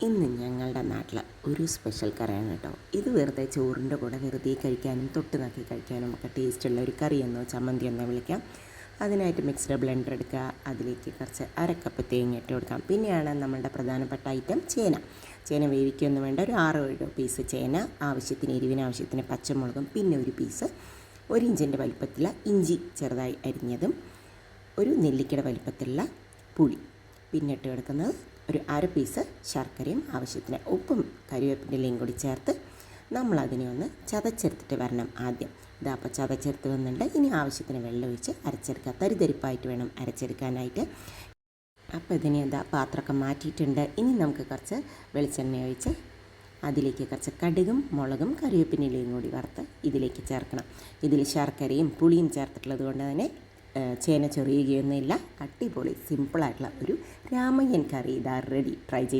ഇന്ന് ഞങ്ങളുടെ നാട്ടിൽ ഒരു സ്പെഷ്യൽ കറിയാണ് കേട്ടോ. ഇത് വെറുതെ ചോറിൻ്റെ കൂടെ വെറുതെ കഴിക്കാനും തൊട്ട് നോക്കി കഴിക്കാനും ഒക്കെ ടേസ്റ്റുള്ള ഒരു കറിയെന്നോ ചമ്മന്തി എന്നോ വിളിക്കാം. അതിനായിട്ട് മിക്സ്ഡ് ബ്ലെൻഡർ എടുക്കുക, അതിലേക്ക് കുറച്ച് അരക്കപ്പ് തേങ്ങ ഇട്ട് കൊടുക്കാം. പിന്നെയാണ് നമ്മളുടെ പ്രധാനപ്പെട്ട ഐറ്റം ചേന വേവിക്കൊന്നും വേണ്ട. ഒരു 6-7 പീസ് ചേന, ആവശ്യത്തിന് എരിവിന് ആവശ്യത്തിന് പച്ചമുളകും, പിന്നെ ഒരു പീസ് 1 ഇഞ്ചിൻ്റെ വലുപ്പത്തിലുള്ള ഇഞ്ചി ചെറുതായി അരിഞ്ഞതും, ഒരു നെല്ലിക്കയുടെ വലുപ്പത്തിലുള്ള പുളി, പിന്നെ ഇട്ട് കൊടുക്കുന്നത് ഒരു 1/2 പീസ് ശർക്കരയും ആവശ്യത്തിന് ഉപ്പും കരിവേപ്പിൻ്റെ ഇലയും കൂടി ചേർത്ത് നമ്മളതിനെ ഒന്ന് ചതച്ചെടുത്തിട്ട് വരണം ആദ്യം. ഇതാ അപ്പോൾ ചതച്ചെടുത്ത് വന്നിട്ടുണ്ട്. ഇനി ആവശ്യത്തിന് വെള്ളം ഒഴിച്ച് അരച്ചെടുക്കുക. തരിതരിപ്പായിട്ട് വേണം അരച്ചെടുക്കാനായിട്ട്. അപ്പോൾ ഇതിനെ എന്താ പാത്രമൊക്കെ മാറ്റിയിട്ടുണ്ട്. ഇനി നമുക്ക് കുറച്ച് വെളിച്ചെണ്ണ ഒഴിച്ച് അതിലേക്ക് കുറച്ച് കടുകും മുളകും കരിവേപ്പിൻ്റെ ഇലയും കൂടി വറുത്ത് ഇതിലേക്ക് ചേർക്കണം. ഇതിൽ ശർക്കരയും പുളിയും ചേർത്തിട്ടുള്ളത് കൊണ്ട് തന്നെ ചേന ചൊറിയുകയൊന്നുമില്ല. അടിപൊളി സിമ്പിളായിട്ടുള്ള ഒരു രാമയ്യൻ കറി ഇതാ റെഡി. ട്രൈ ചെയ്ത്